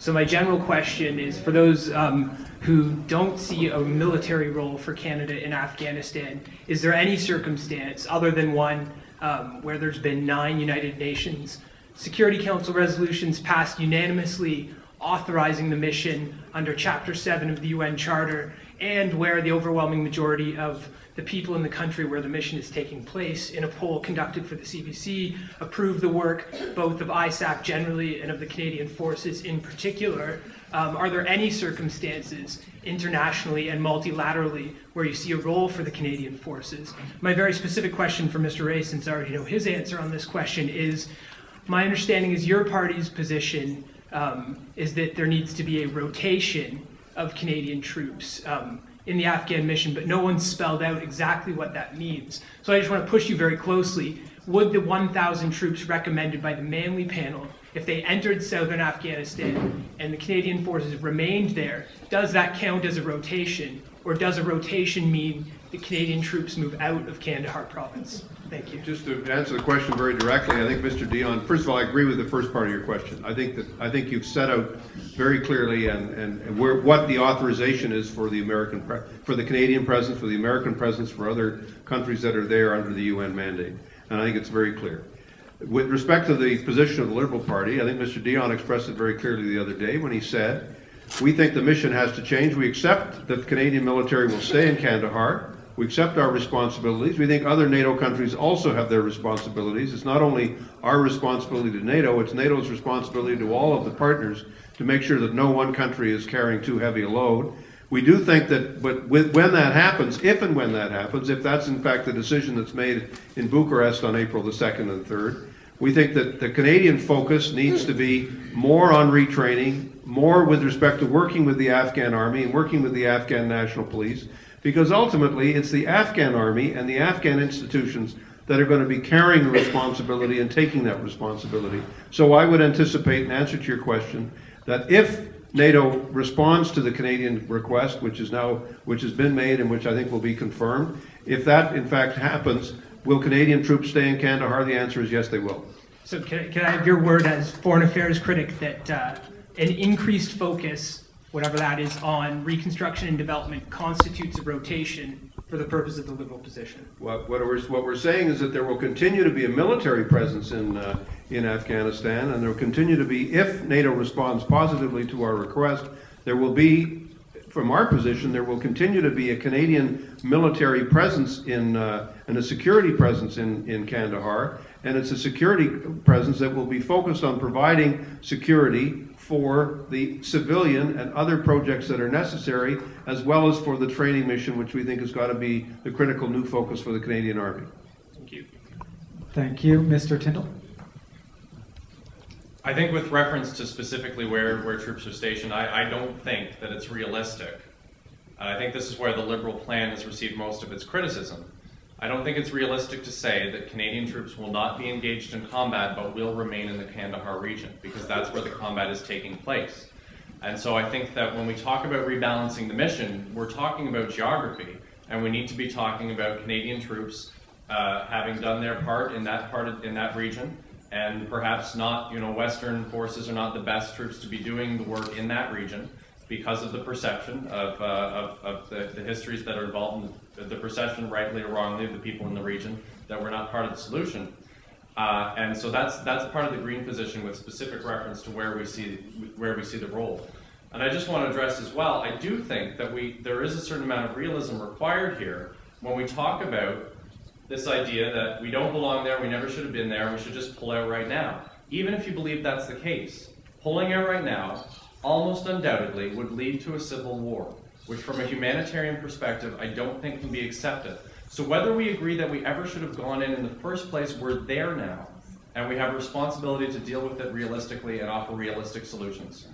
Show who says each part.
Speaker 1: So my general question is, for those who don't see a military role for Canada in Afghanistan, is there any circumstance other than one where there's been 9 United Nations Security Council resolutions passed unanimously authorizing the mission under Chapter 7 of the UN Charter, and where the overwhelming majority of the people in the country where the mission is taking place, in a poll conducted for the CBC, approved the work both of ISAF generally and of the Canadian Forces in particular? Are there any circumstances internationally and multilaterally where you see a role for the Canadian Forces? My very specific question for Mr. Rae, since I already know his answer on this question, is my understanding is your party's position is that there needs to be a rotation of Canadian troops in the Afghan mission, but no one's spelled out exactly what that means. So I just want to push you very closely. Would the 1,000 troops recommended by the Manley panel, if they entered southern Afghanistan and the Canadian Forces remained there, does that count as a rotation, or does a rotation mean the Canadian troops move out of Kandahar province? Thank you. Just
Speaker 2: to answer the question very directly, I think Mr. Dion, first of all, I agree with the first part of your question. I think you've set out very clearly and what the authorization is for the Canadian presence, for the American presence, for other countries that are there under the UN mandate. And I think it's very clear. With respect to the position of the Liberal Party, I think Mr. Dion expressed it very clearly the other day when he said, we think the mission has to change. We accept that the Canadian military will stay in Kandahar. We accept our responsibilities. We think other NATO countries also have their responsibilities. It's not only our responsibility to NATO, it's NATO's responsibility to all of the partners to make sure that no one country is carrying too heavy a load. We do think that, but when that happens, if and when that happens, if that's in fact the decision that's made in Bucharest on April the 2nd and 3rd, we think that the Canadian focus needs to be more on retraining, more with respect to working with the Afghan army and working with the Afghan National Police, because ultimately it's the Afghan army and the Afghan institutions that are going to be carrying the responsibility and taking that responsibility. So I would anticipate, in answer to your question, that if NATO responds to the Canadian request, which has been made and which I think will be confirmed, if that in fact happens, will Canadian troops stay in Kandahar? The answer is yes, they will.
Speaker 1: So can I have your word as foreign affairs critic that an increased focus, whatever that is, on reconstruction and development constitutes a rotation for the purpose of the Liberal position?
Speaker 2: What we're saying is that there will continue to be a military presence in Afghanistan, and there will continue to be, if NATO responds positively to our request, there will be, from our position, there will continue to be a Canadian military presence and a security presence in Kandahar, and it's a security presence that will be focused on providing security for the civilian and other projects that are necessary, as well as for the training mission, which we think has got to be the critical new focus for the Canadian Army.
Speaker 1: Thank you.
Speaker 3: Thank you. Mr. Tindal?
Speaker 4: I think with reference to specifically where troops are stationed, I don't think that it's realistic. I think this is where the Liberal plan has received most of its criticism. I don't think it's realistic to say that Canadian troops will not be engaged in combat but will remain in the Kandahar region, because that's where the combat is taking place. And so I think that when we talk about rebalancing the mission, we're talking about geography, and we need to be talking about Canadian troops having done their part in that region, and perhaps not, Western forces are not the best troops to be doing the work in that region, because of the perception of the histories that are involved in the perception, rightly or wrongly, of the people in the region that we're not part of the solution. And so that's part of the Green position with specific reference to where we see the role. And I just want to address as well, I do think that there is a certain amount of realism required here when we talk about this idea that we don't belong there, we never should have been there, and we should just pull out right now. Even if you believe that's the case, pulling out right now almost undoubtedly would lead to a civil war, which from a humanitarian perspective I don't think can be accepted. So whether we agree that we ever should have gone in the first place, we're there now, and we have a responsibility to deal with it realistically and offer realistic solutions.